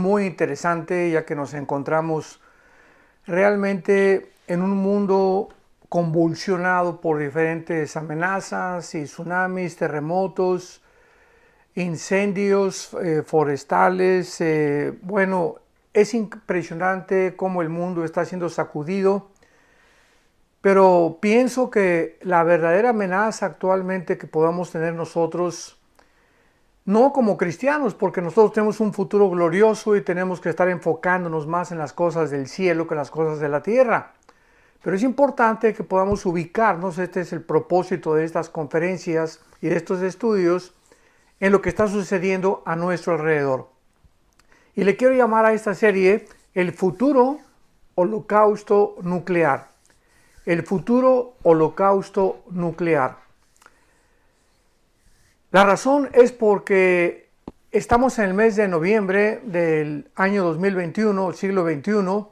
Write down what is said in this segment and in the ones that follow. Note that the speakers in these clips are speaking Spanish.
muy interesante, ya que nos encontramos realmente en un mundo convulsionado por diferentes amenazas y tsunamis, terremotos, incendios forestales. Bueno, es impresionante cómo el mundo está siendo sacudido, pero pienso que la verdadera amenaza actualmente que podamos tener nosotros, no como cristianos, porque nosotros tenemos un futuro glorioso y tenemos que estar enfocándonos más en las cosas del cielo que en las cosas de la tierra. Pero es importante que podamos ubicarnos, este es el propósito de estas conferencias y de estos estudios, en lo que está sucediendo a nuestro alrededor. Y le quiero llamar a esta serie el futuro holocausto nuclear. El futuro holocausto nuclear. La razón es porque estamos en el mes de noviembre del año 2021, el siglo XXI,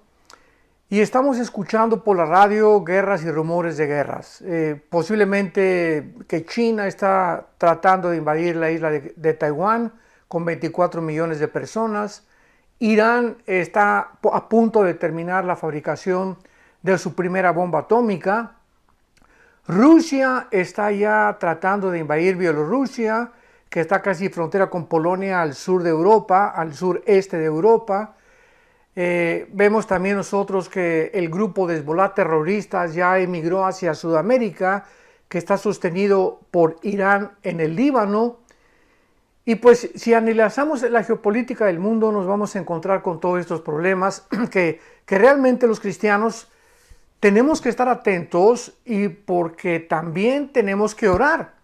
y estamos escuchando por la radio guerras y rumores de guerras. Posiblemente que China está tratando de invadir la isla de Taiwán con 24 millones de personas. Irán está a punto de terminar la fabricación de su primera bomba atómica. Rusia está ya tratando de invadir Bielorrusia, que está casi frontera con Polonia al sur de Europa, al sureste de Europa. Vemos también nosotros que el grupo de Hezbollah terroristas ya emigró hacia Sudamérica, que está sostenido por Irán en el Líbano. Y pues si analizamos la geopolítica del mundo, nos vamos a encontrar con todos estos problemas que realmente los cristianos tenemos que estar atentos, y porque también tenemos que orar.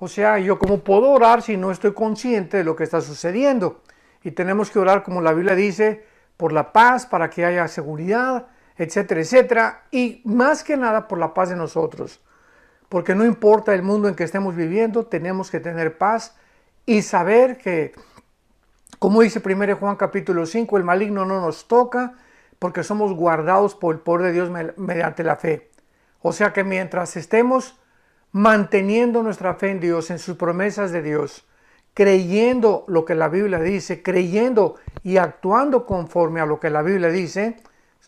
O sea, yo cómo puedo orar si no estoy consciente de lo que está sucediendo. Y tenemos que orar, como la Biblia dice, por la paz, para que haya seguridad, etcétera, etcétera. Y más que nada por la paz de nosotros. Porque no importa el mundo en que estemos viviendo, tenemos que tener paz y saber que, como dice 1 Juan capítulo 5, el maligno no nos toca, porque somos guardados por el poder de Dios mediante la fe. O sea que mientras estemos manteniendo nuestra fe en Dios, en sus promesas de Dios, creyendo lo que la Biblia dice, creyendo y actuando conforme a lo que la Biblia dice,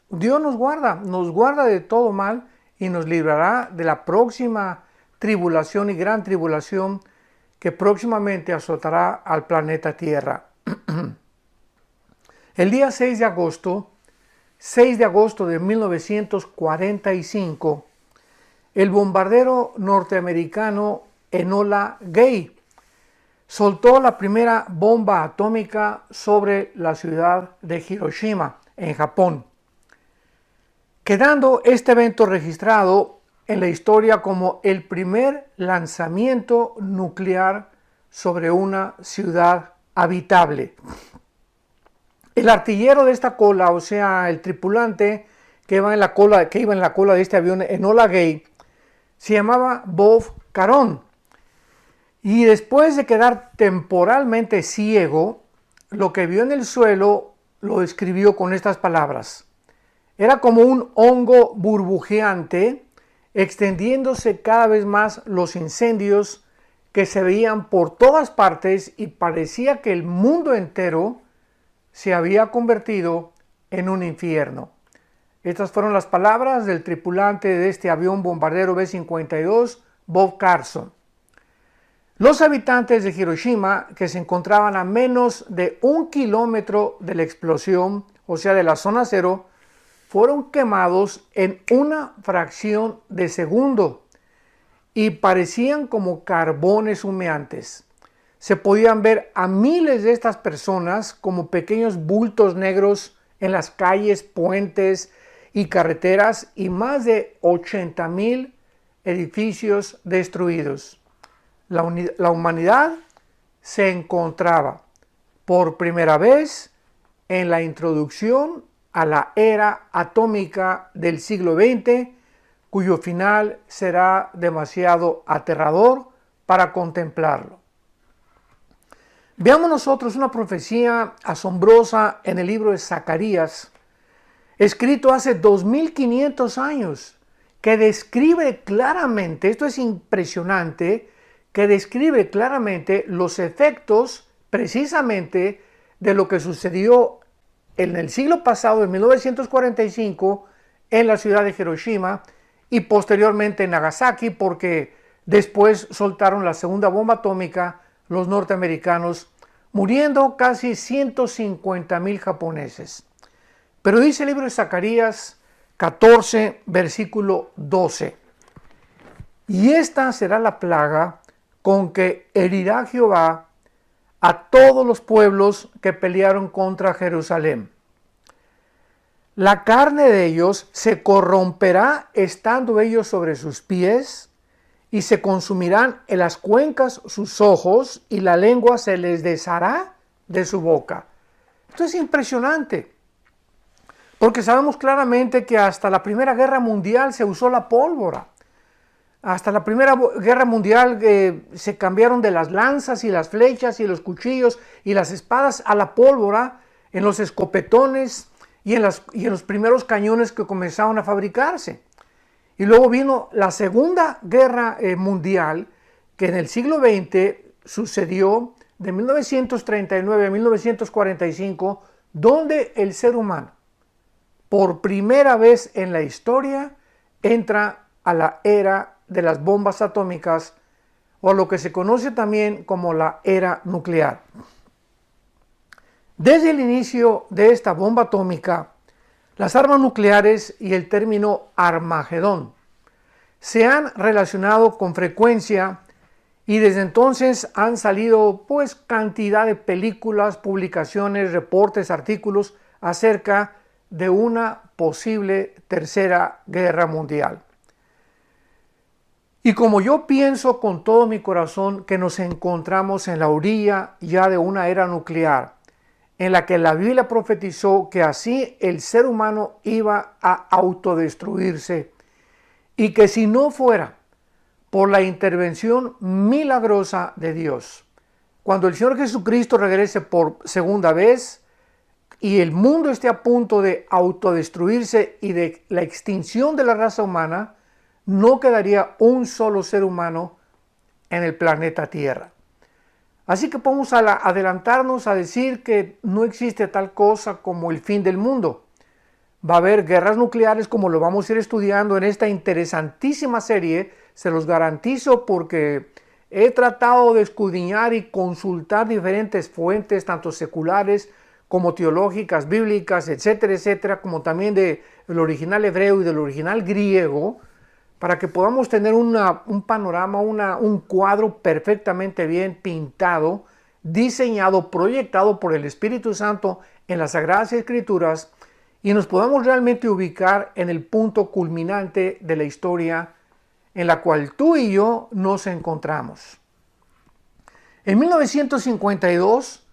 Dios nos guarda de todo mal y nos librará de la próxima tribulación y gran tribulación que próximamente azotará al planeta Tierra. El día 6 de agosto de 1945, el bombardero norteamericano Enola Gay soltó la primera bomba atómica sobre la ciudad de Hiroshima, en Japón, quedando este evento registrado en la historia como el primer lanzamiento nuclear sobre una ciudad habitable. El artillero de esta cola, o sea, el tripulante que iba en la cola de este avión Enola Gay, se llamaba Bob Caron. Y después de quedar temporalmente ciego, lo que vio en el suelo lo describió con estas palabras. Era como un hongo burbujeante, extendiéndose cada vez más los incendios que se veían por todas partes, y parecía que el mundo entero se había convertido en un infierno. Estas fueron las palabras del tripulante de este avión bombardero B-52, Bob Carson. Los habitantes de Hiroshima, que se encontraban a menos de 1 kilómetro de la explosión, o sea de la zona cero, fueron quemados en una fracción de segundo y parecían como carbones humeantes. Se podían ver a miles de estas personas como pequeños bultos negros en las calles, puentes y carreteras, y más de 80,000 edificios destruidos. La humanidad se encontraba por primera vez en la introducción a la era atómica del siglo XX, cuyo final será demasiado aterrador para contemplarlo. Veamos nosotros una profecía asombrosa en el libro de Zacarías, escrito hace 2500 años, que describe claramente, esto es impresionante, que describe claramente los efectos precisamente de lo que sucedió en el siglo pasado, en 1945, en la ciudad de Hiroshima y posteriormente en Nagasaki, porque después soltaron la segunda bomba atómica los norteamericanos, muriendo casi 150,000 japoneses. Pero dice el libro de Zacarías 14, versículo 12: y esta será la plaga con que herirá Jehová a todos los pueblos que pelearon contra Jerusalén. La carne de ellos se corromperá estando ellos sobre sus pies, y se consumirán en las cuencas sus ojos, y la lengua se les deshará de su boca. Esto es impresionante, porque sabemos claramente que hasta la Primera Guerra Mundial se usó la pólvora. Hasta la Primera Guerra Mundial se cambiaron de las lanzas y las flechas y los cuchillos y las espadas a la pólvora en los escopetones y en los primeros cañones que comenzaron a fabricarse. Y luego vino la Segunda Guerra Mundial, que en el siglo XX sucedió de 1939 a 1945, donde el ser humano, por primera vez en la historia, entra a la era de las bombas atómicas, o a lo que se conoce también como la era nuclear. Desde el inicio de esta bomba atómica, las armas nucleares y el término Armagedón se han relacionado con frecuencia, y desde entonces han salido pues cantidad de películas, publicaciones, reportes, artículos acerca de una posible tercera guerra mundial. Y como yo pienso con todo mi corazón que nos encontramos en la orilla ya de una era nuclear, en la que la Biblia profetizó que así el ser humano iba a autodestruirse, y que si no fuera por la intervención milagrosa de Dios, cuando el Señor Jesucristo regrese por segunda vez y el mundo esté a punto de autodestruirse y de la extinción de la raza humana, no quedaría un solo ser humano en el planeta Tierra. Así que podemos adelantarnos a decir que no existe tal cosa como el fin del mundo. Va a haber guerras nucleares, como lo vamos a ir estudiando en esta interesantísima serie, se los garantizo, porque he tratado de escudriñar y consultar diferentes fuentes, tanto seculares como teológicas, bíblicas, etcétera, etcétera, como también del original hebreo y del original griego, para que podamos tener un panorama, un cuadro perfectamente bien pintado, diseñado, proyectado por el Espíritu Santo en las Sagradas Escrituras, y nos podamos realmente ubicar en el punto culminante de la historia en la cual tú y yo nos encontramos. En 1952,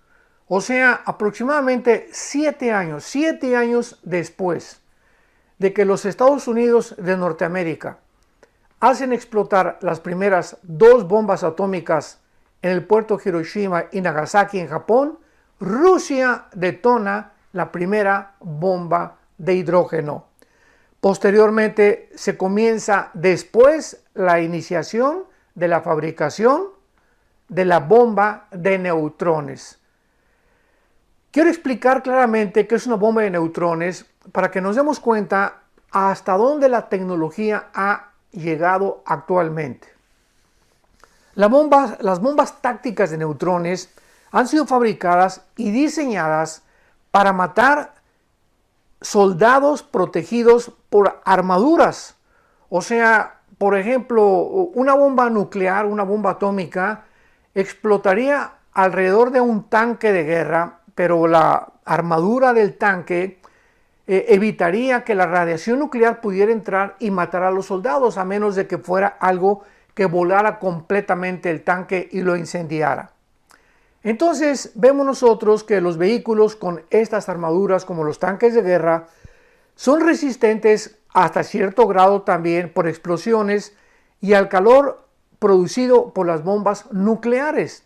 o sea, aproximadamente 7 años después de que los Estados Unidos de Norteamérica hacen explotar las primeras 2 bombas atómicas en el puerto de Hiroshima y Nagasaki en Japón, Rusia detona la primera bomba de hidrógeno. Posteriormente se comienza después la iniciación de la fabricación de la bomba de neutrones. Quiero explicar claramente qué es una bomba de neutrones para que nos demos cuenta hasta dónde la tecnología ha llegado actualmente. Las bombas tácticas de neutrones han sido fabricadas y diseñadas para matar soldados protegidos por armaduras. O sea, por ejemplo, una bomba nuclear, una bomba atómica, explotaría alrededor de un tanque de guerra, pero la armadura del tanque evitaría que la radiación nuclear pudiera entrar y matar a los soldados, a menos de que fuera algo que volara completamente el tanque y lo incendiara. Entonces vemos nosotros que los vehículos con estas armaduras, como los tanques de guerra, son resistentes hasta cierto grado también por explosiones y al calor producido por las bombas nucleares.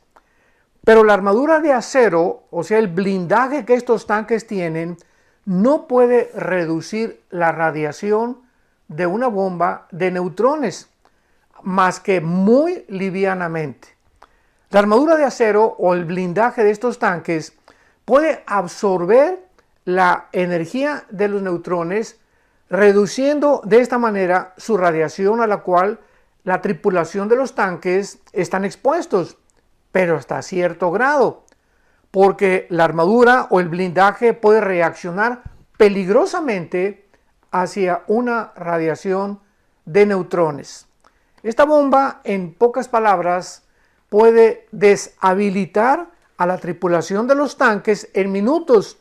Pero la armadura de acero, o sea, el blindaje que estos tanques tienen, no puede reducir la radiación de una bomba de neutrones, más que muy livianamente. La armadura de acero o el blindaje de estos tanques puede absorber la energía de los neutrones, reduciendo de esta manera su radiación a la cual la tripulación de los tanques están expuestos, pero hasta cierto grado, porque la armadura o el blindaje puede reaccionar peligrosamente hacia una radiación de neutrones. Esta bomba, en pocas palabras, puede deshabilitar a la tripulación de los tanques en minutos,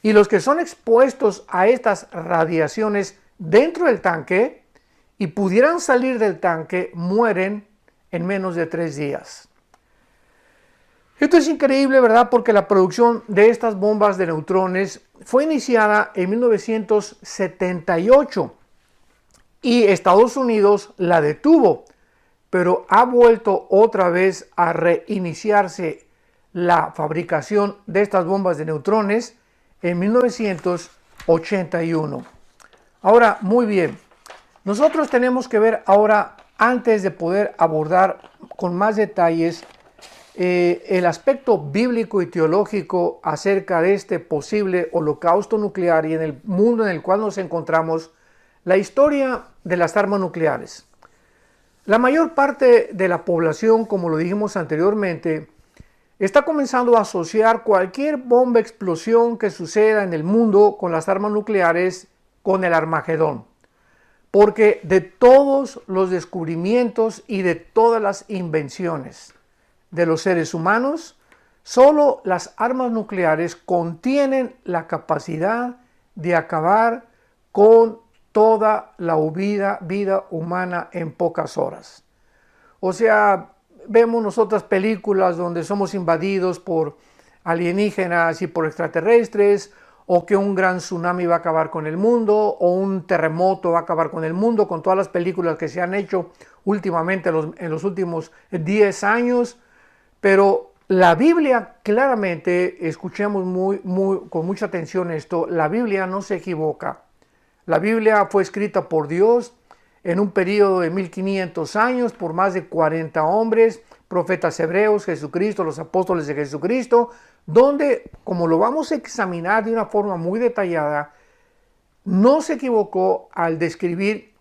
y los que son expuestos a estas radiaciones dentro del tanque y pudieran salir del tanque mueren en menos de 3 días. Esto es increíble, ¿verdad? Porque la producción de estas bombas de neutrones fue iniciada en 1978 y Estados Unidos la detuvo, pero ha vuelto otra vez a reiniciarse la fabricación de estas bombas de neutrones en 1981. Ahora, muy bien, nosotros tenemos que ver ahora, antes de poder abordar con más detalles el aspecto bíblico y teológico acerca de este posible holocausto nuclear y en el mundo en el cual nos encontramos, la historia de las armas nucleares. La mayor parte de la población, como lo dijimos anteriormente, está comenzando a asociar cualquier bomba explosión que suceda en el mundo con las armas nucleares con el Armagedón. Porque de todos los descubrimientos y de todas las invenciones de los seres humanos, solo las armas nucleares contienen la capacidad de acabar con toda la vida humana en pocas horas. O sea, vemos nosotras películas donde somos invadidos por alienígenas y por extraterrestres, o que un gran tsunami va a acabar con el mundo, o un terremoto va a acabar con el mundo, con todas las películas que se han hecho últimamente en los últimos 10 años. Pero la Biblia, claramente, escuchemos con mucha atención esto, la Biblia no se equivoca. La Biblia fue escrita por Dios en un periodo de 1500 años por más de 40 hombres, profetas hebreos, Jesucristo, los apóstoles de Jesucristo, donde, como lo vamos a examinar de una forma muy detallada, no se equivocó al describir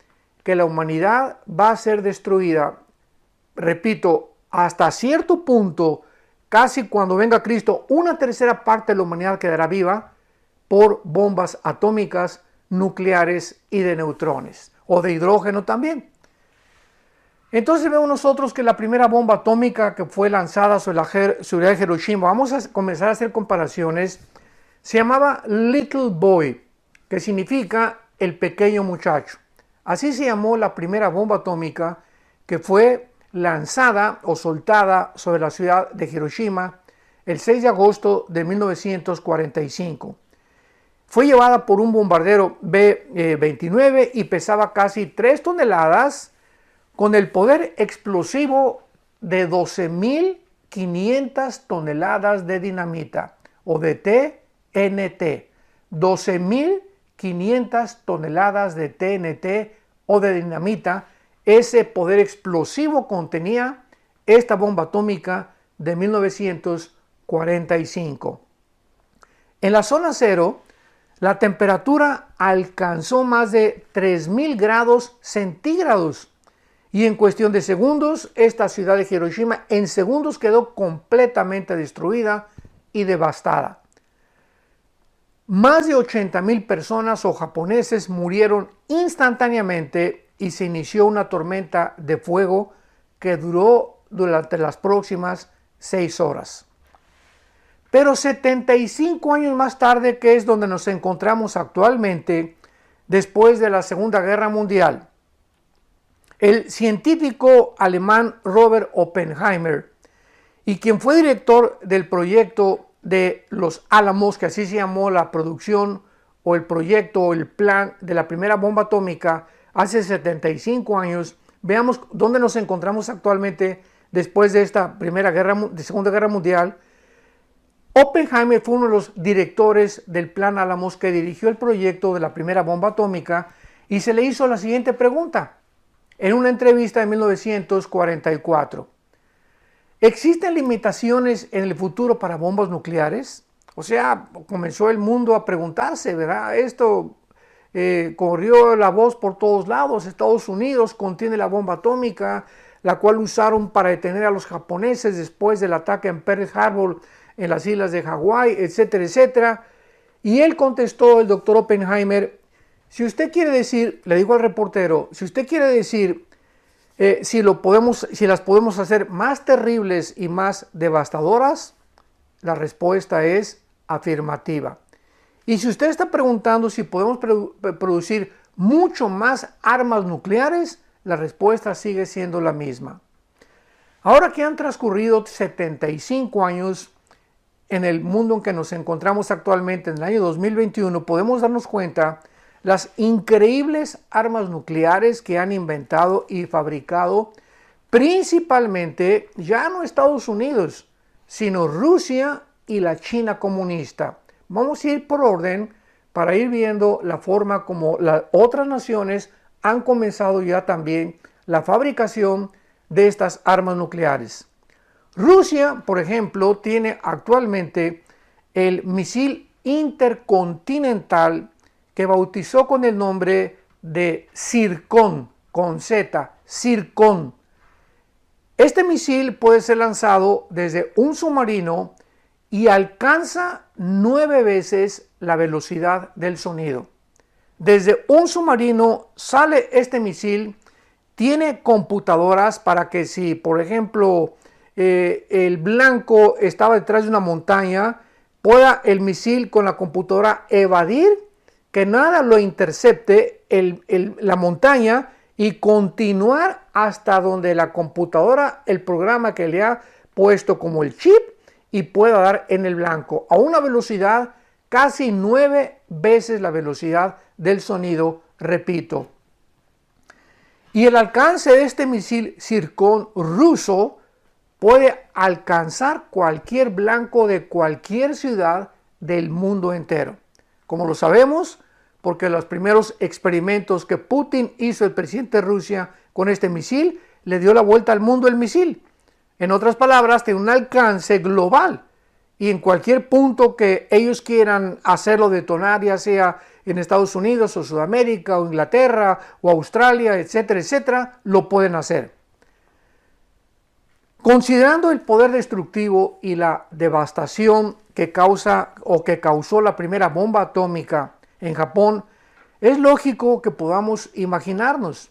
que la humanidad va a ser destruida, repito, hasta cierto punto, casi cuando venga Cristo, una tercera parte de la humanidad quedará viva por bombas atómicas, nucleares y de neutrones, o de hidrógeno también. Entonces vemos nosotros que la primera bomba atómica que fue lanzada sobre la ciudad de Hiroshima, vamos a comenzar a hacer comparaciones, se llamaba Little Boy, que significa el pequeño muchacho. Así se llamó la primera bomba atómica que fue lanzada o soltada sobre la ciudad de Hiroshima el 6 de agosto de 1945. Fue llevada por un bombardero B-29 y pesaba casi 3 toneladas con el poder explosivo de 12.500 toneladas de dinamita o de TNT. 12.500 toneladas de TNT o de dinamita. Ese poder explosivo contenía esta bomba atómica de 1945. En la zona cero, la temperatura alcanzó más de 3.000 grados centígrados y en cuestión de segundos, esta ciudad de Hiroshima en segundos quedó completamente destruida y devastada. Más de 80.000 personas o japoneses murieron instantáneamente y se inició una tormenta de fuego que duró durante las próximas 6 horas. Pero 75 años más tarde, que es donde nos encontramos actualmente, después de la Segunda Guerra Mundial, el científico alemán Robert Oppenheimer, y quien fue director del proyecto de los Álamos, que así se llamó la producción o el proyecto o el plan de la primera bomba atómica hace 75 años, veamos dónde nos encontramos actualmente después de esta Segunda Guerra Mundial. Oppenheimer fue uno de los directores del Plan Álamos que dirigió el proyecto de la primera bomba atómica y se le hizo la siguiente pregunta en una entrevista de 1944. ¿Existen limitaciones en el futuro para bombas nucleares? O sea, comenzó el mundo a preguntarse, ¿verdad? Esto corrió la voz por todos lados. Estados Unidos contiene la bomba atómica, la cual usaron para detener a los japoneses después del ataque en Pearl Harbor en las islas de Hawái, etcétera, etcétera. Y él contestó, el doctor Oppenheimer, si usted quiere decir, le dijo al reportero, si usted quiere decir si las podemos hacer más terribles y más devastadoras, la respuesta es afirmativa. Y si usted está preguntando si podemos producir mucho más armas nucleares, la respuesta sigue siendo la misma. Ahora que han transcurrido 75 años en el mundo en que nos encontramos actualmente, en el año 2021, podemos darnos cuenta las increíbles armas nucleares que han inventado y fabricado, principalmente ya no Estados Unidos, sino Rusia y la China comunista. Vamos a ir por orden para ir viendo la forma como las otras naciones han comenzado ya también la fabricación de estas armas nucleares. Rusia, por ejemplo, tiene actualmente el misil intercontinental que bautizó con el nombre de Zircon, con Z, Zircon. Este misil puede ser lanzado desde un submarino y alcanza 9 veces la velocidad del sonido. Desde un submarino sale este misil, tiene computadoras para que si, por ejemplo, el blanco estaba detrás de una montaña, pueda el misil con la computadora evadir, que nada lo intercepte la montaña y continuar hasta donde la computadora, el programa que le ha puesto como el chip, y pueda dar en el blanco a una velocidad casi 9 veces la velocidad del sonido, repito. Y el alcance de este misil Zircon ruso puede alcanzar cualquier blanco de cualquier ciudad del mundo entero. Como lo sabemos, porque los primeros experimentos que Putin hizo, el presidente de Rusia, con este misil, le dio la vuelta al mundo el misil. En otras palabras, tiene un alcance global y en cualquier punto que ellos quieran hacerlo detonar, ya sea en Estados Unidos o Sudamérica o Inglaterra o Australia, etcétera, etcétera, lo pueden hacer. Considerando el poder destructivo y la devastación que causó la primera bomba atómica en Japón, es lógico que podamos imaginarnos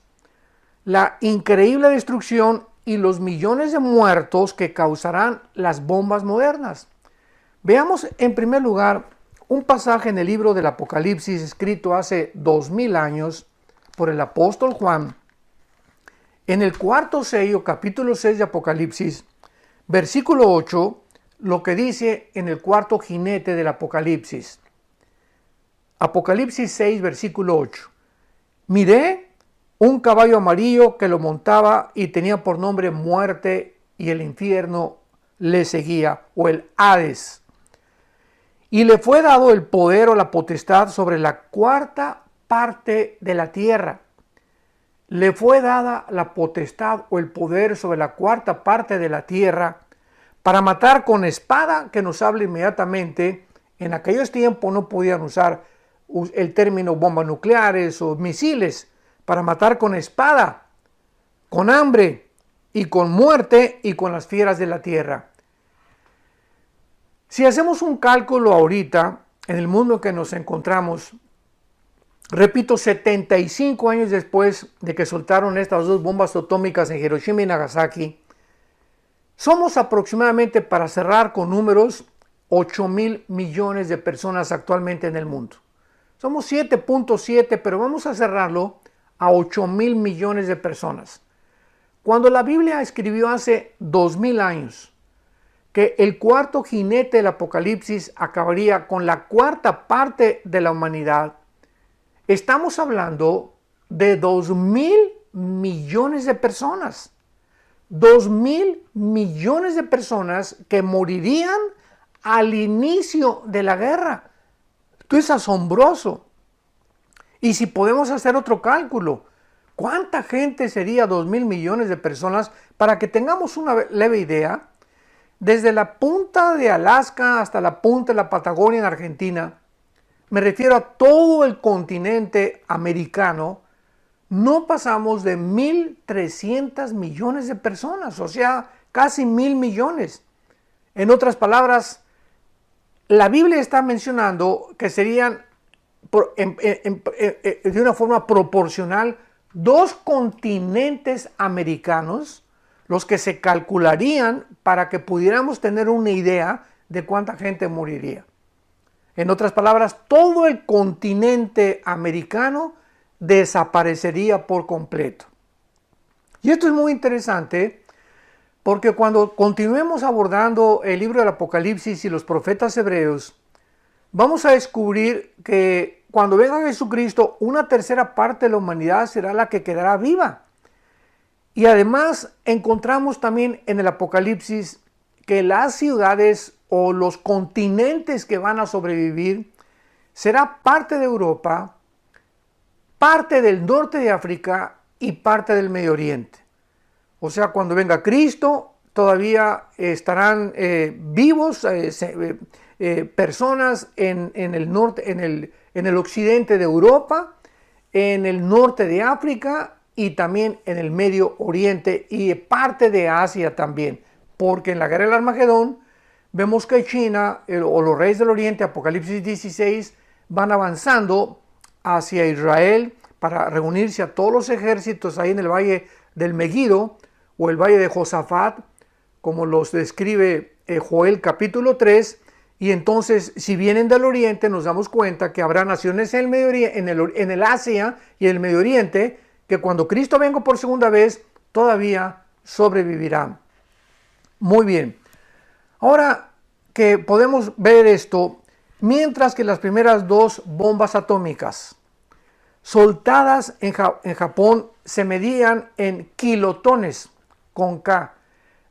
la increíble destrucción y los millones de muertos que causarán las bombas modernas. Veamos en primer lugar un pasaje en el libro del Apocalipsis escrito hace 2000 años por el apóstol Juan. En el cuarto sello, capítulo 6 de Apocalipsis, versículo 8, lo que dice en el cuarto jinete del Apocalipsis. Apocalipsis 6, versículo 8. Miré un caballo amarillo que lo montaba y tenía por nombre Muerte, y el infierno le seguía, o el Hades. Y le fue dado el poder o la potestad sobre la cuarta parte de la tierra. Le fue dada la potestad o el poder sobre la cuarta parte de la tierra para matar con espada, que nos habla inmediatamente. En aquellos tiempos no podían usar el término bombas nucleares o misiles, para matar con espada, con hambre y con muerte y con las fieras de la tierra. Si hacemos un cálculo ahorita, en el mundo en que nos encontramos, repito, 75 años después de que soltaron estas dos bombas atómicas en Hiroshima y Nagasaki, somos aproximadamente, para cerrar con números, 8,000 millones de personas actualmente en el mundo. Somos 7.7, pero vamos a cerrarlo a 8,000 millones de personas. Cuando la Biblia escribió hace 2000 años que el cuarto jinete del Apocalipsis acabaría con la cuarta parte de la humanidad, estamos hablando de 2,000 millones de personas. 2,000 millones de personas que morirían al inicio de la guerra. Esto es asombroso. Y si podemos hacer otro cálculo, ¿cuánta gente sería 2,000 millones de personas? Para que tengamos una leve idea, desde la punta de Alaska hasta la punta de la Patagonia en Argentina, me refiero a todo el continente americano, no pasamos de 1.300 millones de personas, o sea, casi 1.000 millones. En otras palabras, la Biblia está mencionando que serían de una forma proporcional 2 continentes americanos los que se calcularían para que pudiéramos tener una idea de cuánta gente moriría. En otras palabras, todo el continente americano desaparecería por completo. Y esto es muy interesante porque cuando continuemos abordando el libro del Apocalipsis y los profetas hebreos, vamos a descubrir que cuando venga Jesucristo, una tercera parte de la humanidad será la que quedará viva. Y además encontramos también en el Apocalipsis que las ciudades o los continentes que van a sobrevivir será parte de Europa, parte del norte de África y parte del Medio Oriente. O sea, cuando venga Cristo, todavía estarán vivos personas en el norte, en el occidente de Europa, en el norte de África y también en el Medio Oriente y parte de Asia también. Porque en la guerra del Armagedón vemos que China o los reyes del Oriente, Apocalipsis 16, van avanzando hacia Israel para reunirse a todos los ejércitos ahí en el valle del Megiddo o el valle de Josafat, como los describe Joel capítulo 3. Y entonces, si vienen del Oriente, nos damos cuenta que habrá naciones en el Medio Oriente, en el Asia y en el Medio Oriente, que cuando Cristo venga por segunda vez, todavía sobrevivirán. Muy bien. Ahora que podemos ver esto, mientras que las primeras 2 bombas atómicas soltadas en Japón se medían en kilotones, con K.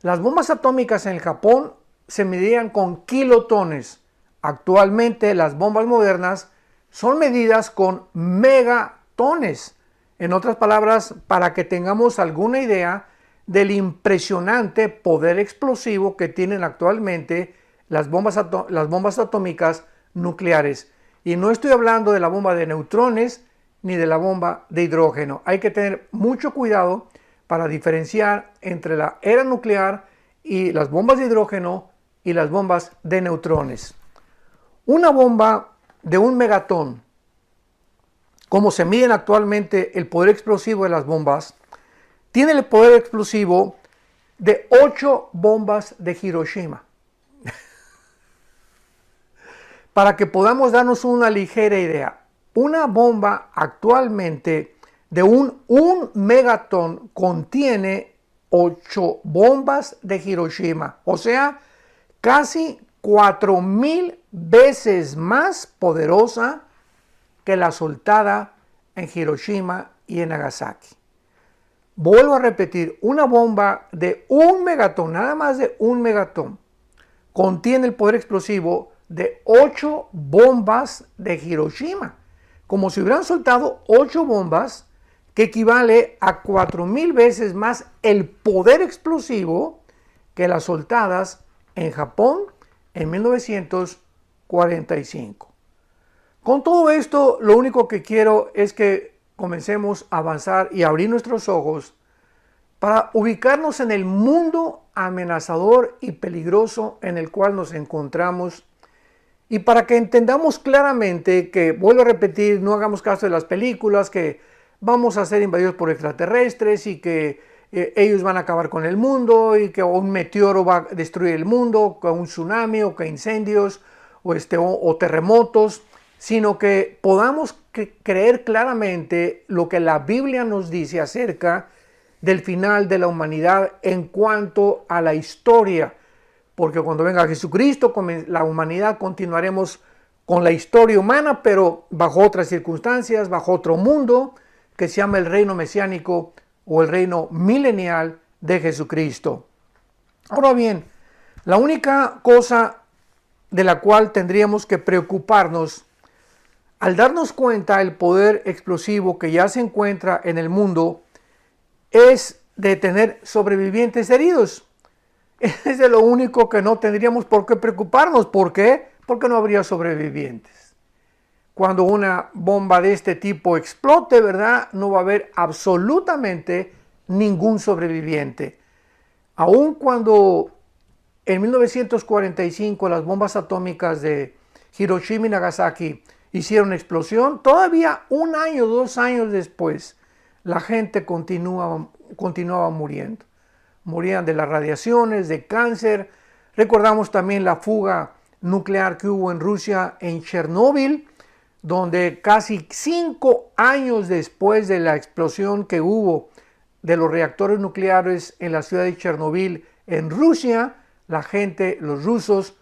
Las bombas atómicas en el Japón se medían con kilotones. Actualmente las bombas modernas son medidas con megatones. En otras palabras, para que tengamos alguna idea del impresionante poder explosivo que tienen actualmente las bombas atómicas nucleares. Y no estoy hablando de la bomba de neutrones ni de la bomba de hidrógeno. Hay que tener mucho cuidado para diferenciar entre la era nuclear y las bombas de hidrógeno y las bombas de neutrones. Una bomba de 1 megatón, como se miden actualmente el poder explosivo de las bombas, tiene el poder explosivo de 8 bombas de Hiroshima. Para que podamos darnos una ligera idea, una bomba actualmente de un megatón contiene 8 bombas de Hiroshima, o sea, casi 4,000 veces más poderosa que la soltada en Hiroshima y en Nagasaki. Vuelvo a repetir, una bomba de 1 megatón, nada más de 1 megatón, contiene el poder explosivo de 8 bombas de Hiroshima. Como si hubieran soltado 8 bombas, que equivale a 4,000 veces más el poder explosivo que las soltadas en Japón en 1945. Con todo esto, lo único que quiero es que comencemos a avanzar y abrir nuestros ojos para ubicarnos en el mundo amenazador y peligroso en el cual nos encontramos y para que entendamos claramente que, vuelvo a repetir, no hagamos caso de las películas, que vamos a ser invadidos por extraterrestres y que ellos van a acabar con el mundo y que un meteoro va a destruir el mundo, con un tsunami o que incendios o terremotos, sino que podamos creer claramente lo que la Biblia nos dice acerca del final de la humanidad en cuanto a la historia. Porque cuando venga Jesucristo, la humanidad continuaremos con la historia humana, pero bajo otras circunstancias, bajo otro mundo, que se llama el reino mesiánico o el reino milenial de Jesucristo. Ahora bien, la única cosa de la cual tendríamos que preocuparnos al darnos cuenta del poder explosivo que ya se encuentra en el mundo es de tener sobrevivientes heridos. Es de lo único que no tendríamos por qué preocuparnos. ¿Por qué? Porque no habría sobrevivientes. Cuando una bomba de este tipo explote, ¿verdad? No va a haber absolutamente ningún sobreviviente. Aun cuando en 1945 las bombas atómicas de Hiroshima y Nagasaki hicieron explosión, todavía un año, 2 años después, la gente continuaba muriendo. Morían de las radiaciones, de cáncer. Recordamos también la fuga nuclear que hubo en Rusia, en Chernóbil, donde casi 5 años después de la explosión que hubo de los reactores nucleares en la ciudad de Chernóbil, en Rusia, la gente, los rusos,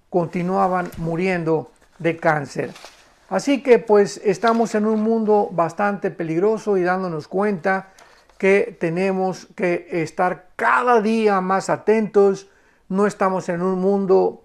continuaban muriendo de cáncer. Así que pues estamos en un mundo bastante peligroso y dándonos cuenta que tenemos que estar cada día más atentos. No estamos en un mundo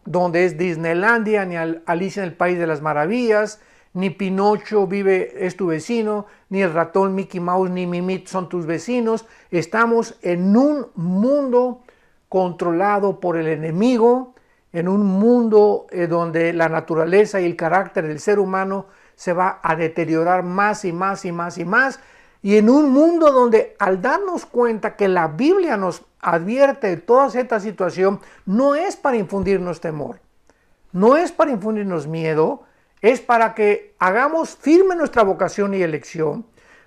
donde es Disneylandia, ni Alicia en el País de las Maravillas, ni Pinocho es tu vecino, ni el ratón Mickey Mouse ni Mimit son tus vecinos. Estamos en un mundo controlado por el enemigo, en un mundo donde la naturaleza y el carácter del ser humano se va a deteriorar más y más y más y más, y en un mundo donde, al darnos cuenta que la Biblia nos advierte de toda esta situación, no es para infundirnos temor, no es para infundirnos miedo, es para que hagamos firme nuestra vocación y elección,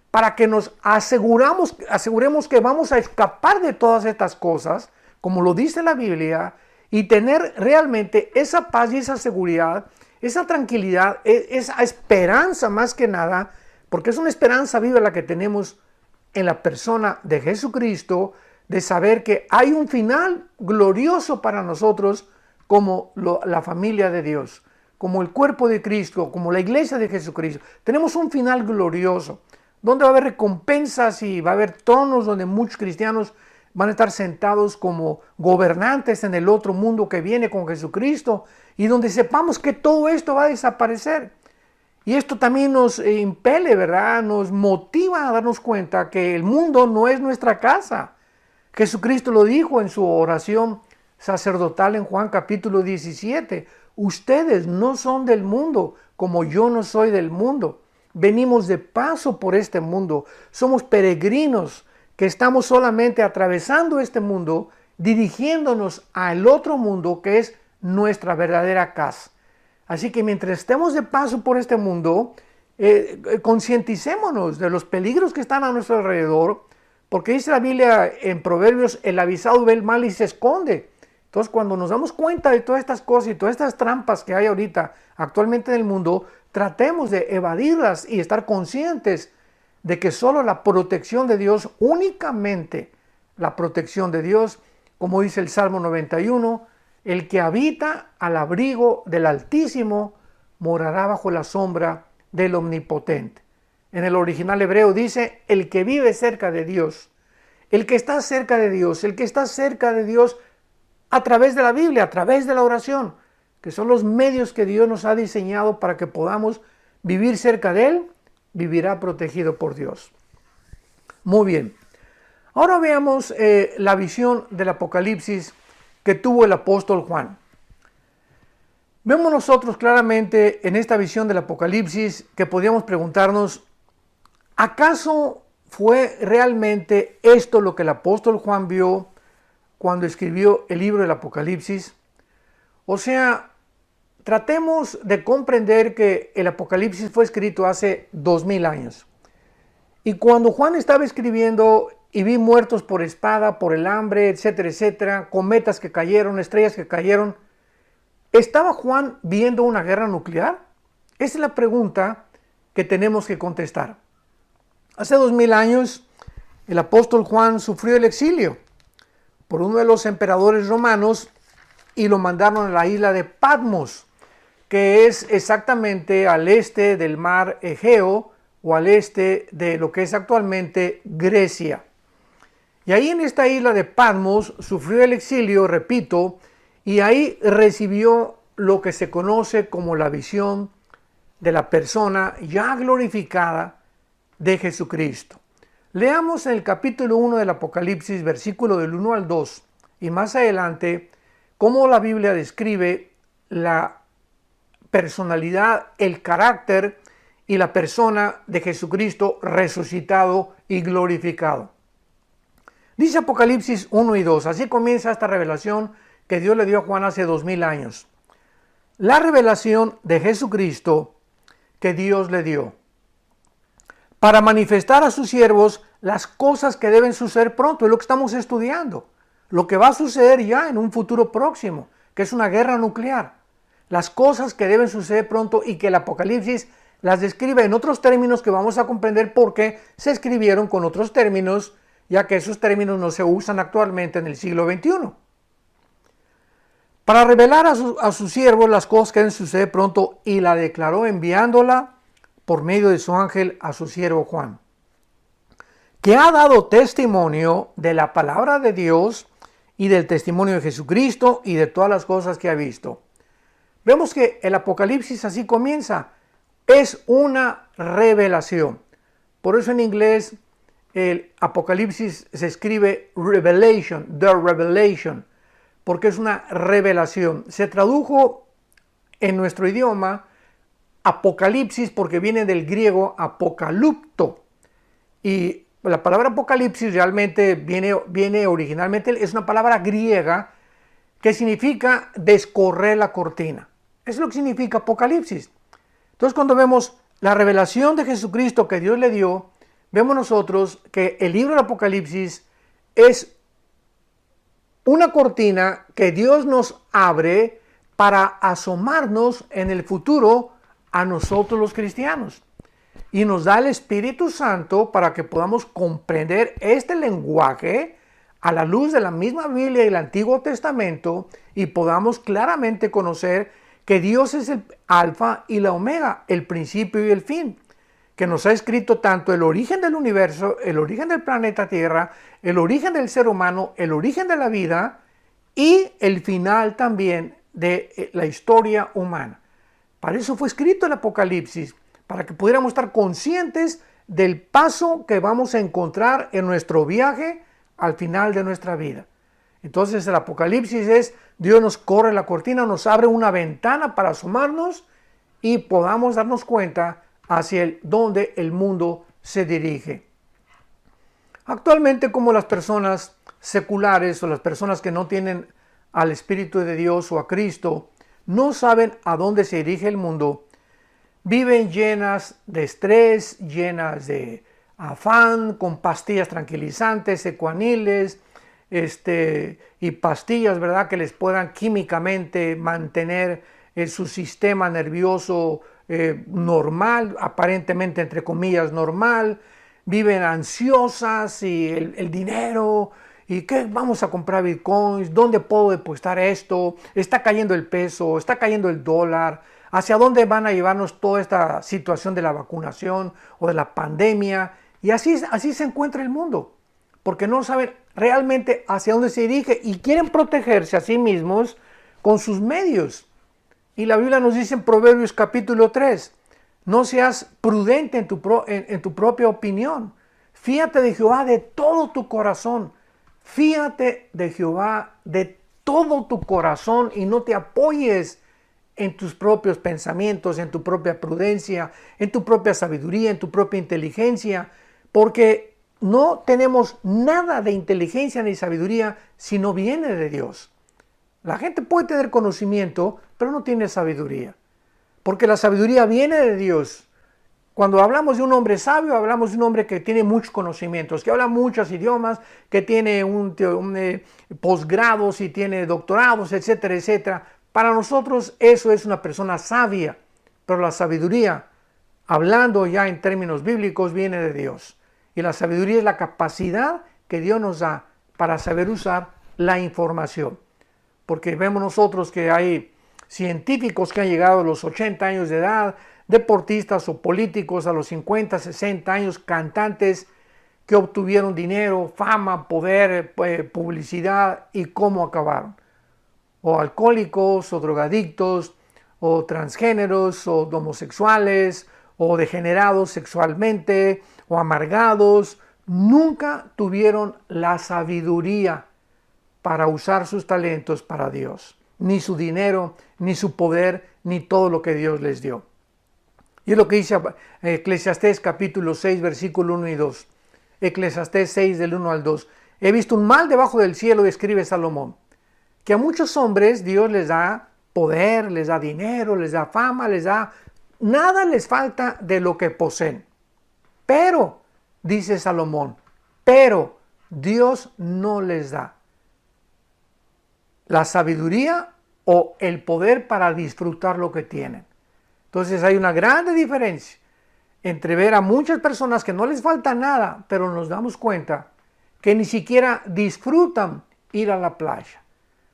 para que nos aseguremos que vamos a escapar de todas estas cosas, como lo dice la Biblia, y tener realmente esa paz y esa seguridad, esa tranquilidad, esa esperanza más que nada, porque es una esperanza viva la que tenemos en la persona de Jesucristo, de saber que hay un final glorioso para nosotros como la familia de Dios, como el cuerpo de Cristo, como la iglesia de Jesucristo. Tenemos un final glorioso, donde va a haber recompensas y va a haber tronos donde muchos cristianos van a estar sentados como gobernantes en el otro mundo que viene con Jesucristo, y donde sepamos que todo esto va a desaparecer. Y esto también nos impele, ¿verdad? Nos motiva a darnos cuenta que el mundo no es nuestra casa. Jesucristo lo dijo en su oración sacerdotal en Juan capítulo 17. Ustedes no son del mundo, como yo no soy del mundo. Venimos de paso por este mundo. Somos peregrinos que estamos solamente atravesando este mundo, dirigiéndonos al otro mundo que es nuestra verdadera casa. Así que mientras estemos de paso por este mundo, concienticémonos de los peligros que están a nuestro alrededor, porque dice la Biblia en Proverbios, el avisado ve el mal y se esconde. Entonces, cuando nos damos cuenta de todas estas cosas y todas estas trampas que hay ahorita actualmente en el mundo, tratemos de evadirlas y estar conscientes de que solo la protección de Dios, únicamente la protección de Dios, como dice el Salmo 91, el que habita al abrigo del Altísimo morará bajo la sombra del Omnipotente. En el original hebreo dice, el que vive cerca de Dios, el que está cerca de Dios, el que está cerca de Dios a través de la Biblia, a través de la oración, que son los medios que Dios nos ha diseñado para que podamos vivir cerca de Él, vivirá protegido por Dios. Muy bien. Ahora veamos la visión del Apocalipsis que tuvo el apóstol Juan. Vemos nosotros claramente en esta visión del Apocalipsis que podríamos preguntarnos, ¿acaso fue realmente esto lo que el apóstol Juan vio cuando escribió el libro del Apocalipsis? O sea, tratemos de comprender que el Apocalipsis fue escrito hace 2000 años. Y cuando Juan estaba escribiendo y vi muertos por espada, por el hambre, etcétera, etcétera, cometas que cayeron, estrellas que cayeron, ¿estaba Juan viendo una guerra nuclear? Esa es la pregunta que tenemos que contestar. Hace 2000 años, el apóstol Juan sufrió el exilio por uno de los emperadores romanos y lo mandaron a la isla de Patmos, que es exactamente al este del mar Egeo o al este de lo que es actualmente Grecia. Y ahí en esta isla de Patmos sufrió el exilio, repito, y ahí recibió lo que se conoce como la visión de la persona ya glorificada de Jesucristo. Leamos en el capítulo 1 del Apocalipsis, versículo del 1 al 2, y más adelante cómo la Biblia describe la personalidad, el carácter y la persona de Jesucristo resucitado y glorificado. Dice Apocalipsis 1 y 2, así comienza esta revelación que Dios le dio a Juan hace 2000 años. La revelación de Jesucristo que Dios le dio para manifestar a sus siervos las cosas que deben suceder pronto. Es lo que estamos estudiando. Lo que va a suceder ya en un futuro próximo, que es una guerra nuclear. Las cosas que deben suceder pronto y que el Apocalipsis las describe en otros términos que vamos a comprender porque se escribieron con otros términos, ya que esos términos no se usan actualmente en el siglo XXI. Para revelar a sus siervos las cosas que deben suceder pronto, y la declaró enviándola por medio de su ángel a su siervo Juan, que ha dado testimonio de la palabra de Dios y del testimonio de Jesucristo y de todas las cosas que ha visto. Vemos que el Apocalipsis así comienza. Es una revelación. Por eso en inglés el Apocalipsis se escribe Revelation, the Revelation, porque es una revelación. Se tradujo en nuestro idioma Apocalipsis porque viene del griego apokalupto. Y la palabra Apocalipsis realmente viene originalmente, es una palabra griega que significa descorrer la cortina. Eso es lo que significa Apocalipsis. Entonces, cuando vemos la revelación de Jesucristo que Dios le dio, vemos nosotros que el libro del Apocalipsis es una cortina que Dios nos abre para asomarnos en el futuro a nosotros los cristianos. Y nos da el Espíritu Santo para que podamos comprender este lenguaje a la luz de la misma Biblia y el Antiguo Testamento y podamos claramente conocer que Dios es el alfa y la omega, el principio y el fin, que nos ha escrito tanto el origen del universo, el origen del planeta Tierra, el origen del ser humano, el origen de la vida y el final también de la historia humana. Para eso fue escrito el Apocalipsis, para que pudiéramos estar conscientes del paso que vamos a encontrar en nuestro viaje al final de nuestra vida. Entonces el Apocalipsis es, Dios nos corre la cortina, nos abre una ventana para asomarnos y podamos darnos cuenta hacia dónde el mundo se dirige. Actualmente, como las personas seculares o las personas que no tienen al Espíritu de Dios o a Cristo, no saben a dónde se dirige el mundo, viven llenas de estrés, llenas de afán, con pastillas tranquilizantes, ecuaniles, y pastillas, ¿verdad?, que les puedan químicamente mantener su sistema nervioso normal, aparentemente entre comillas normal. Viven ansiosas y el dinero, y qué vamos a comprar bitcoins, dónde puedo depositar esto, está cayendo el peso, está cayendo el dólar, hacia dónde van a llevarnos toda esta situación de la vacunación o de la pandemia. Y así se encuentra el mundo, porque no saben realmente hacia dónde se dirige y quieren protegerse a sí mismos con sus medios. Y la Biblia nos dice en Proverbios capítulo 3, no seas prudente en tu propia opinión. Fíate de Jehová de todo tu corazón. Fíate de Jehová de todo tu corazón y no te apoyes en tus propios pensamientos, en tu propia prudencia, en tu propia sabiduría, en tu propia inteligencia, porque no tenemos nada de inteligencia ni sabiduría si no viene de Dios. La gente puede tener conocimiento, pero no tiene sabiduría, porque la sabiduría viene de Dios. Cuando hablamos de un hombre sabio, hablamos de un hombre que tiene muchos conocimientos, que habla muchos idiomas, que tiene un posgrados y tiene doctorados, etcétera, etcétera. Para nosotros eso es una persona sabia, pero la sabiduría, hablando ya en términos bíblicos, viene de Dios. Y la sabiduría es la capacidad que Dios nos da para saber usar la información. Porque vemos nosotros que hay científicos que han llegado a los 80 años de edad, deportistas o políticos a los 50, 60 años, cantantes que obtuvieron dinero, fama, poder, publicidad y cómo acabaron. O alcohólicos, o drogadictos, o transgéneros, o homosexuales, o degenerados sexualmente, o amargados. Nunca tuvieron la sabiduría para usar sus talentos para Dios, ni su dinero, ni su poder, ni todo lo que Dios les dio. Y es lo que dice Eclesiastés capítulo 6, versículo 1 y 2. Eclesiastés 6 del 1 al 2. He visto un mal debajo del cielo, escribe Salomón, que a muchos hombres Dios les da poder, les da dinero, les da fama, nada les falta de lo que poseen. Pero, dice Salomón, pero Dios no les da la sabiduría o el poder para disfrutar lo que tienen. Entonces hay una grande diferencia entre ver a muchas personas que no les falta nada, pero nos damos cuenta que ni siquiera disfrutan ir a la playa.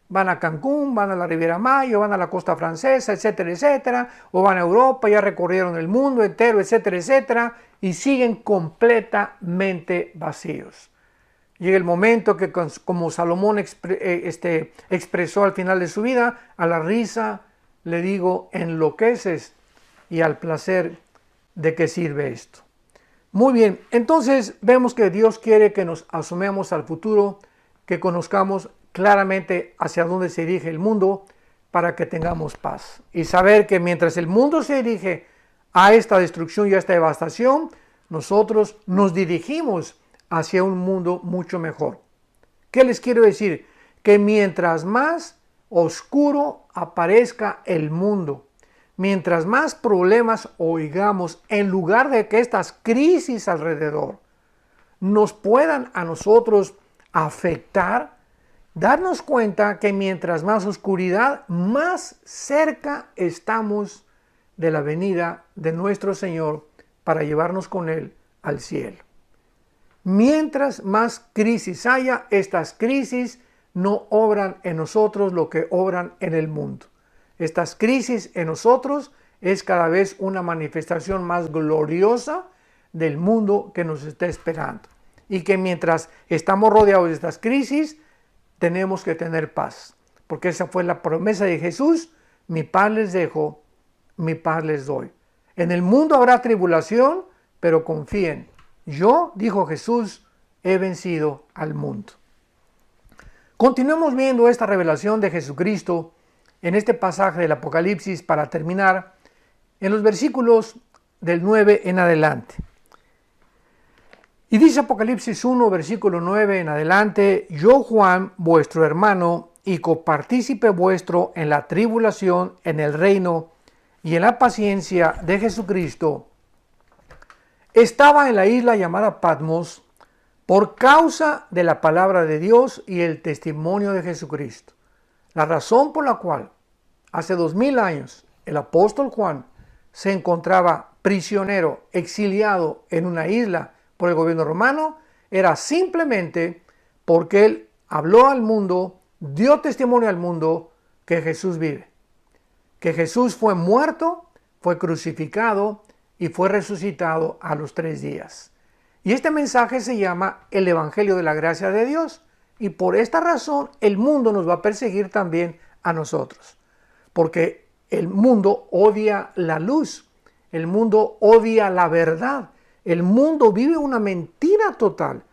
Van a Cancún, van a la Riviera Maya, van a la costa francesa, etcétera, etcétera, o van a Europa, ya recorrieron el mundo entero, etcétera, etcétera, y siguen completamente vacíos. Llega el momento que, como Salomón expresó al final de su vida, a la risa le digo, enloqueces, y al placer, ¿de qué sirve esto? Muy bien, entonces vemos que Dios quiere que nos asomemos al futuro, que conozcamos claramente hacia dónde se dirige el mundo para que tengamos paz. Y saber que mientras el mundo se dirige a esta destrucción y a esta devastación, nosotros nos dirigimos hacia un mundo mucho mejor. ¿Qué les quiero decir? Que mientras más oscuro aparezca el mundo, mientras más problemas oigamos, en lugar de que estas crisis alrededor nos puedan a nosotros afectar, darnos cuenta que mientras más oscuridad, más cerca estamos de la venida de nuestro Señor para llevarnos con Él al cielo. Mientras más crisis haya, estas crisis no obran en nosotros lo que obran en el mundo. Estas crisis en nosotros es cada vez una manifestación más gloriosa del mundo que nos está esperando. Y que mientras estamos rodeados de estas crisis, tenemos que tener paz. Porque esa fue la promesa de Jesús: mi paz les dejo, mi paz les doy. En el mundo habrá tribulación, pero confíen. Yo, dijo Jesús, he vencido al mundo. Continuemos viendo esta revelación de Jesucristo en este pasaje del Apocalipsis para terminar en los versículos del 9 en adelante. Y dice Apocalipsis 1, versículo 9 en adelante: yo, Juan, vuestro hermano y copartícipe vuestro en la tribulación, en el reino y en la paciencia de Jesucristo, estaba en la isla llamada Patmos por causa de la palabra de Dios y el testimonio de Jesucristo. La razón por la cual hace 2000 años el apóstol Juan se encontraba prisionero, exiliado en una isla por el gobierno romano, era simplemente porque él habló al mundo, dio testimonio al mundo que Jesús vive, que Jesús fue muerto, fue crucificado y fue resucitado a los 3 días. Y este mensaje se llama el Evangelio de la Gracia de Dios. Y por esta razón el mundo nos va a perseguir también a nosotros. Porque el mundo odia la luz. El mundo odia la verdad. El mundo vive una mentira total.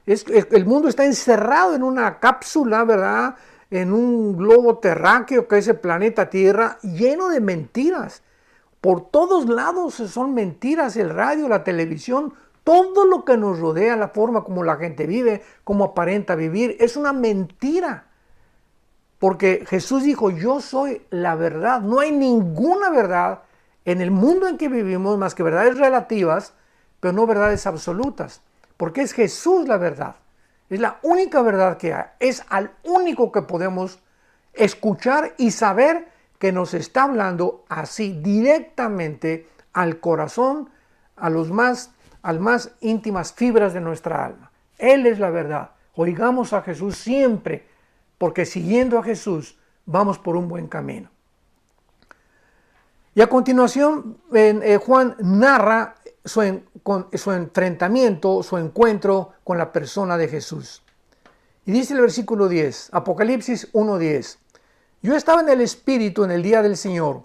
El mundo está encerrado en una cápsula, ¿verdad? En un globo terráqueo que es el planeta Tierra, lleno de mentiras. Por todos lados son mentiras, el radio, la televisión, todo lo que nos rodea, la forma como la gente vive, como aparenta vivir, es una mentira. Porque Jesús dijo, yo soy la verdad. No hay ninguna verdad en el mundo en que vivimos más que verdades relativas, pero no verdades absolutas. Porque es Jesús la verdad. Es la única verdad que hay. Es al único que podemos escuchar y saber que nos está hablando así directamente al corazón, a las más íntimas fibras de nuestra alma. Él es la verdad. Oigamos a Jesús siempre, porque siguiendo a Jesús vamos por un buen camino. Y a continuación Juan narra su enfrentamiento, su encuentro con la persona de Jesús. Y dice el versículo 10, Apocalipsis 1:10. Yo estaba en el Espíritu en el día del Señor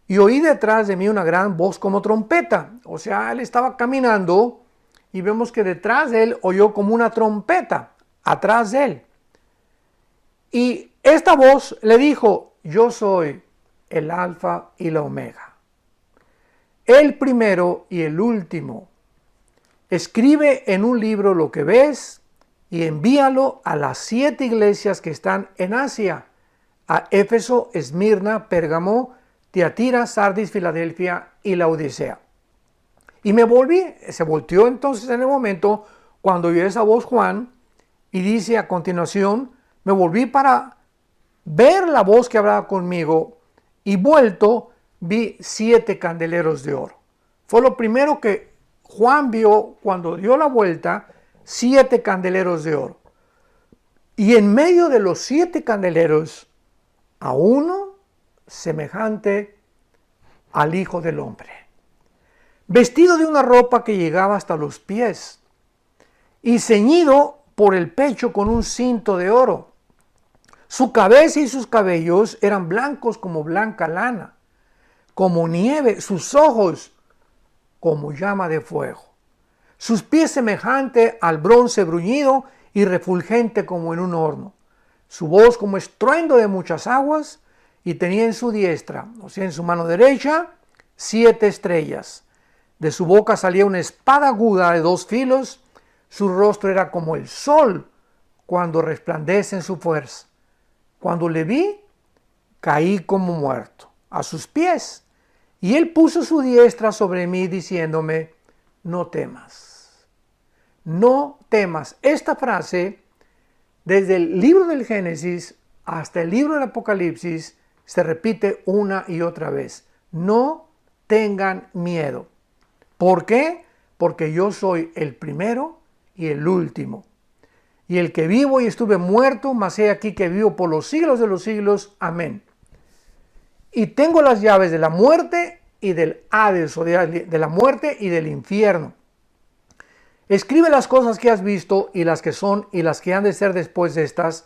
y oí detrás de mí una gran voz como trompeta. O sea, él estaba caminando y vemos que detrás de él oyó como una trompeta, atrás de él. Y esta voz le dijo, yo soy el Alfa y la Omega, el primero y el último. Escribe en un libro lo que ves y envíalo a las 7 iglesias que están en Asia, a Éfeso, Esmirna, Pérgamo, Tiatira, Sardis, Filadelfia y Laodicea. Y se volteó entonces en el momento cuando oyó esa voz Juan, y dice a continuación, me volví para ver la voz que hablaba conmigo, y vuelto vi 7 candeleros de oro. Fue lo primero que Juan vio cuando dio la vuelta, 7 candeleros de oro. Y en medio de los 7 candeleros, a uno semejante al Hijo del Hombre, vestido de una ropa que llegaba hasta los pies, y ceñido por el pecho con un cinto de oro. Su cabeza y sus cabellos eran blancos como blanca lana, como nieve, sus ojos como llama de fuego, sus pies semejante al bronce bruñido y refulgente como en un horno, su voz como estruendo de muchas aguas, y tenía en su diestra, o sea, en su mano derecha, 7 estrellas. De su boca salía una espada aguda de 2 filos, su rostro era como el sol cuando resplandece en su fuerza. Cuando le vi, caí como muerto a sus pies, y él puso su diestra sobre mí diciéndome, no temas, no temas. Esta frase, desde el libro del Génesis hasta el libro del Apocalipsis, se repite una y otra vez. No tengan miedo. ¿Por qué? Porque yo soy el primero y el último, y el que vivo y estuve muerto, mas he aquí que vivo por los siglos de los siglos. Amén. Y tengo las llaves de la muerte y del Hades, o de la muerte y del infierno. Escribe las cosas que has visto, y las que son, y las que han de ser después de estas.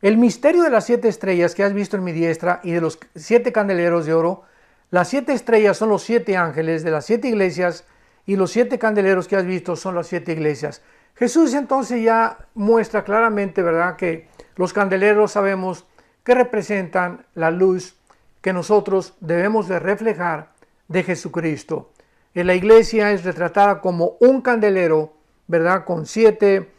El misterio de las 7 estrellas que has visto en mi diestra, y de los 7 candeleros de oro. Las 7 estrellas son los 7 ángeles de las 7 iglesias, y los 7 candeleros que has visto son las 7 iglesias. Jesús entonces ya muestra claramente, ¿verdad?, que los candeleros sabemos que representan la luz que nosotros debemos de reflejar de Jesucristo. En la iglesia es retratada como un candelero, ¿verdad?, con 7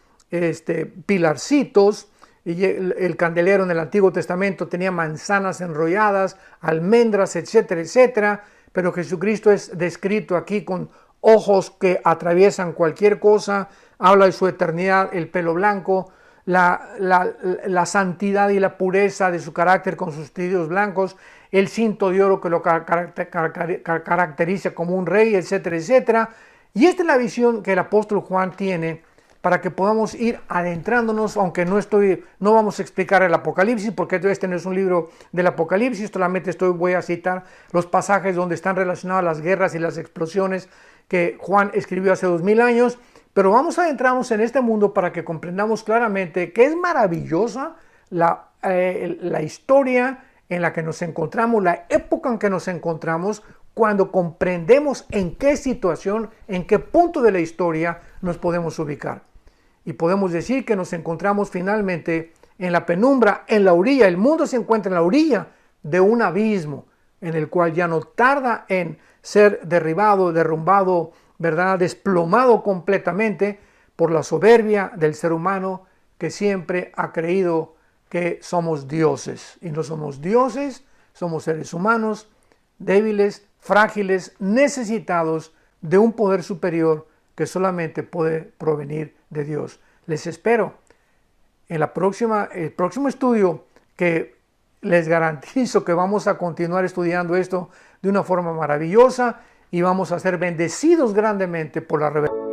pilarcitos. Y el candelero en el Antiguo Testamento tenía manzanas enrolladas, almendras, etcétera, etcétera. Pero Jesucristo es descrito aquí con ojos que atraviesan cualquier cosa. Habla de su eternidad, el pelo blanco, la santidad y la pureza de su carácter con sus vestidos blancos, el cinto de oro que lo caracteriza como un rey, etcétera, etcétera. Y esta es la visión que el apóstol Juan tiene para que podamos ir adentrándonos, aunque no vamos a explicar el Apocalipsis, porque este no es un libro del Apocalipsis, solamente voy a citar los pasajes donde están relacionadas las guerras y las explosiones que Juan escribió hace 2000 años. Pero vamos a adentrarnos en este mundo para que comprendamos claramente que es maravillosa la historia en la que nos encontramos, la época en que nos encontramos, cuando comprendemos en qué situación, en qué punto de la historia nos podemos ubicar. Y podemos decir que nos encontramos finalmente en la penumbra, en la orilla. El mundo se encuentra en la orilla de un abismo en el cual ya no tarda en ser derribado, derrumbado, ¿verdad?, desplomado completamente por la soberbia del ser humano, que siempre ha creído que somos dioses. Y no somos dioses, somos seres humanos, débiles, frágiles, necesitados de un poder superior que solamente puede provenir de Dios. Les espero en el próximo estudio, que les garantizo que vamos a continuar estudiando esto de una forma maravillosa, y vamos a ser bendecidos grandemente por la revelación.